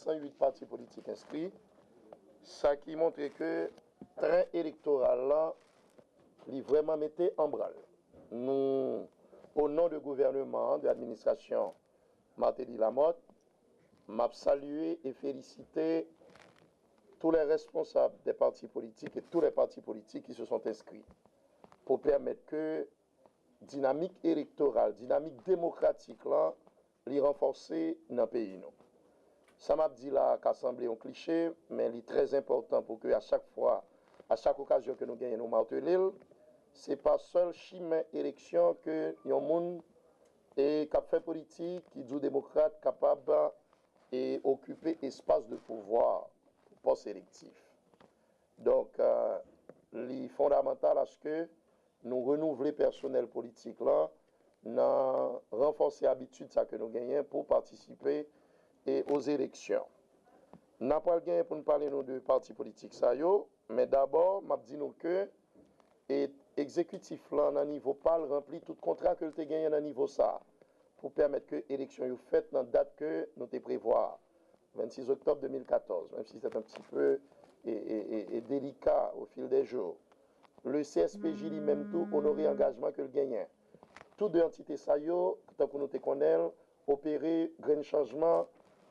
108 partis politiques inscrits, ça qui montre que le train électoral là, il vraiment mettait en branle. Nous, au nom du gouvernement, de l'administration Martelly Lamotte, m'a salué et félicité tous les responsables des partis politiques et tous les partis politiques qui se sont inscrits pour permettre que dynamique électorale, dynamique démocratique là, les renforcer dans le pays. Nous. Ça m'a dit là qu'à sembler un cliché, mais il est très important pour que à chaque fois, à chaque occasion que nous gagnons nos martelés, ce n'est pas seul chemin élection que nous monde et qui fait politique, qui dit démocrate, capable et occuper espace de pouvoir post-électif. Donc, il est fondamental à ce que nous renouvelons le personnel politique là, nous renforcer l'habitude que nous gagnons pour participer aux élections. Nous n'avons pas le gain pour nous parler de partis politiques, mais d'abord, je dis que l'exécutif là, à niveau PAL, remplit tout contrat que tu gagné à niveau ça, pour permettre que l'élection soit faite dans la date que nous te prévoir, 26 octobre 2014, même si c'est un petit peu délicat au fil des jours. Le CSPJ lui-même tout honoré l'engagement que le gagnant. Toutes deux entités ça tant que nous te connaissons, opérer grand changement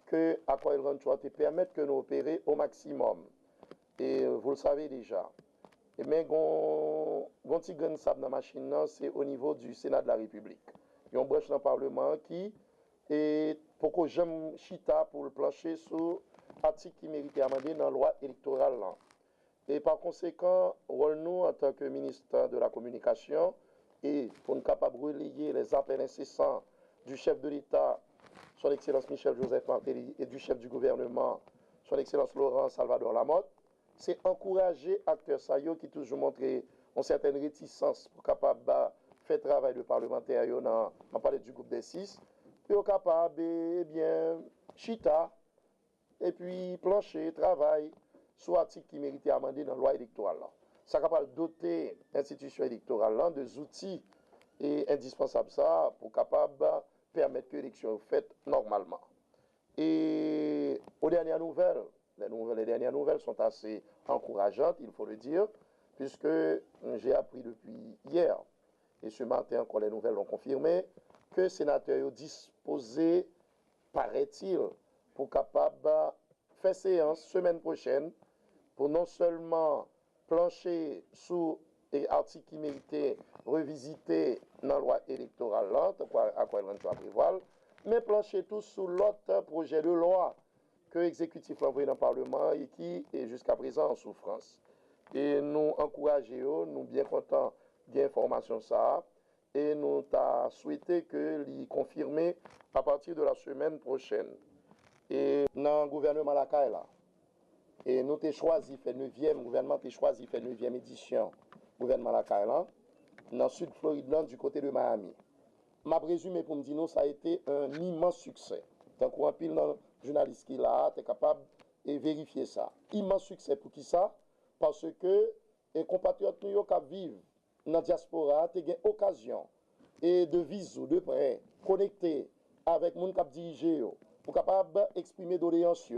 que à quoi il rend te permettre que nous opérer au maximum. Et vous le savez déjà. Et mais gon petit grain sable dans la machine c'est au niveau du Sénat de la République. Il y a une branche dans le Parlement qui est pour que j'aime chita pour le plancher sur article qui méritait amender dans la loi électorale là. Et par conséquent, nous, en tant que ministre de la Communication, et pour nous capables de relayer les appels incessants du chef de l'État, son Excellence Michel Joseph Martelly, et du chef du gouvernement, son Excellence Laurent Salvador Lamotte, c'est encourager acteurs saillants qui toujours montré une certaine réticence pour capable de faire travail de parlementaire, on parlait du groupe des 6, pour capable de bien chita, et puis plancher, travail, sur article qui méritait amender dans la loi électorale. Ça capable doter l'institution électorale des outils et indispensables ça pour capable permettre que l'élection soit faite normalement. Et aux dernières nouvelles, les dernières nouvelles sont assez encourageantes, il faut le dire, puisque j'ai appris depuis hier, et ce matin encore les nouvelles l'ont confirmé, que le sénateur est disposé, paraît-il, pour capable faire séance semaine prochaine pour non seulement plancher sous les articles qui méritaient revisiter dans la loi électorale, à quoi il doit prévoir, mais plancher tout sous l'autre projet de loi que l'exécutif a envoyé dans le Parlement et qui est jusqu'à présent en souffrance. Et nous encourageons, nous bien contents d'informations ça, et nous avons souhaité que l'y confirmer à partir de la semaine prochaine. Et dans le gouvernement la là. Et nous avons choisi faire 9e, gouvernement a choisi faire 9e édition, gouvernement la Caïla, dans le sud Floride, du côté de Miami. Ma présumé pour me dire, ça a été un immense succès. Tant qu'on a pile dans le journaliste qui est là, tu es capable de vérifier ça. Immense succès pour qui ça? Parce que les compatriotes nous qui vivent dans la diaspora, tu as occasion et de visu, de près, connecter avec les gens qui dirigent, pour capable d'exprimer doléances,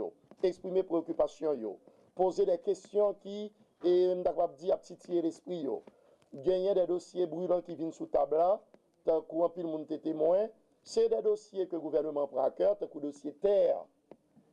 exprimer préoccupations, poser des questions qui, capable dire, titiller l'esprit, gagner des dossiers brûlants qui viennent sous table là, tant qu'on pile monde témoin, c'est des dossiers que le gouvernement prend à cœur, tant que dossier terre.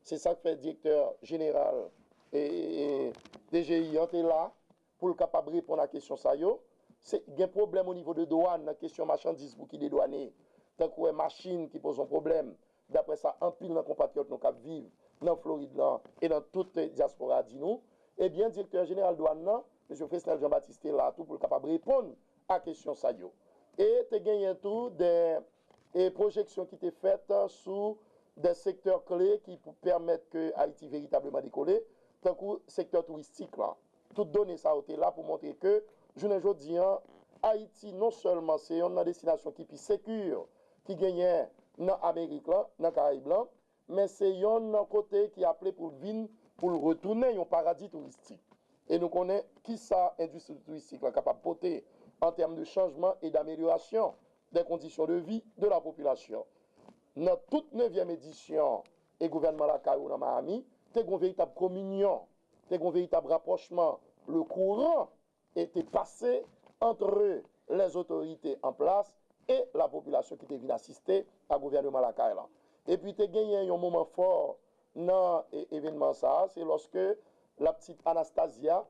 C'est ça que fait le directeur général et DGI est là pour le capable de répondre à la question ça yo. C'est un problème au niveau de douane, la question marchandises pour qui dédouaner, tant qu'on machine qui pose un problème. D'après ça, en pile dans compatriotes nous qui vivent dans Floride là, et dans toute la diaspora dit nous, eh bien, directeur général douane là, M. Fesnel Jean-Baptiste est là tout pour le capable de répondre à la question ça yo. Et tu gagné tout des projections qui étaient faites sur des secteurs clés qui permettent que Haïti véritablement décoller, tant que le secteur touristique là. Toutes données ça été là pour montrer que, je ne dis Haïti non seulement c'est une destination qui est sécure, qui gagne dans l'Amérique, dans le Caraïbe, mais c'est un côté qui est appelé pour venir, pour retourner un paradis touristique. Et nous connaissons qui ça, industrie touristique, est capable de porter en termes de changement et d'amélioration des conditions de vie de la population. Dans toute 9e édition et gouvernement la Caillou dans Miami, tu as une véritable communion, tu as un véritable rapprochement. Le courant était passé entre les autorités en place et la population qui était venue assister au gouvernement la Caillou. Et puis tu as gagné un moment fort dans l'événement ça, c'est lorsque la petite Anastasia,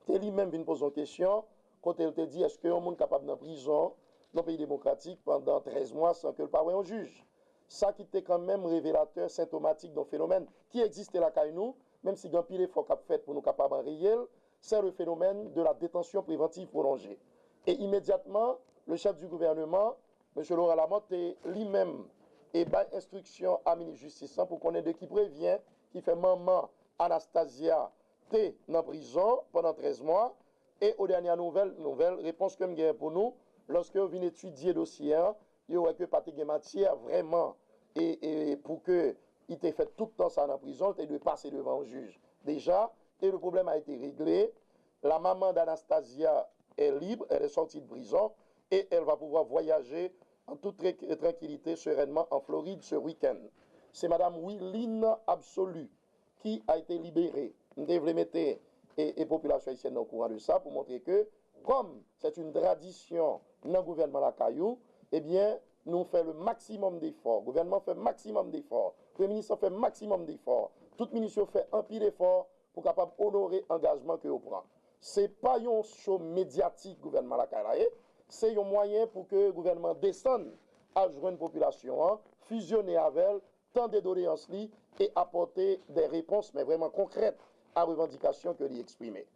tu lui-même venu poser une question, quand elle te dit est-ce qu'il y a un monde capable d'en prison dans le pays démocratique pendant 13 mois sans que le parent juge. Ça qui était quand même révélateur, symptomatique d'un phénomène qui existait là chez nous, même si il y a un pile d'efforts fait pour nous capables en réel, c'est le phénomène de la détention préventive prolongée. Et immédiatement, le chef du gouvernement, M. Laurent Lamotte, lui-même, et instruction à la ministre de la Justice pour qu'on ait de qui prévient, qui fait maman Anastasia T dans prison pendant 13 mois. Et aux dernières nouvelles réponse que j'ai pour nous, lorsque vous venez étudier le dossier, il y aurait que pas de matière vraiment, et pour que il t'ait fait tout le temps ça dans la prison, il doit passer devant le juge. Déjà, et le problème a été réglé. La maman d'Anastasia est libre, elle est sortie de prison, et elle va pouvoir voyager en toute tranquillité, sereinement en Floride ce week-end. C'est Mme Willine Absolu qui a été libérée. Nous devons mettre et population haïtienne au courant de ça pour montrer que, comme c'est une tradition dans le gouvernement la Caillou, eh bien, nous faisons le maximum d'efforts. Le gouvernement fait le maximum d'efforts. Le Premier ministre fait le maximum d'efforts. Tout ministre fait un pile d'efforts pour capable honorer l'engagement que vous prend. Ce n'est pas un show médiatique, le gouvernement la Caillou. C'est un moyen pour que le gouvernement descende à joindre une population, fusionner avec elle, tendre des doléances et apporter des réponses, mais vraiment concrètes, à revendications que lui exprimer.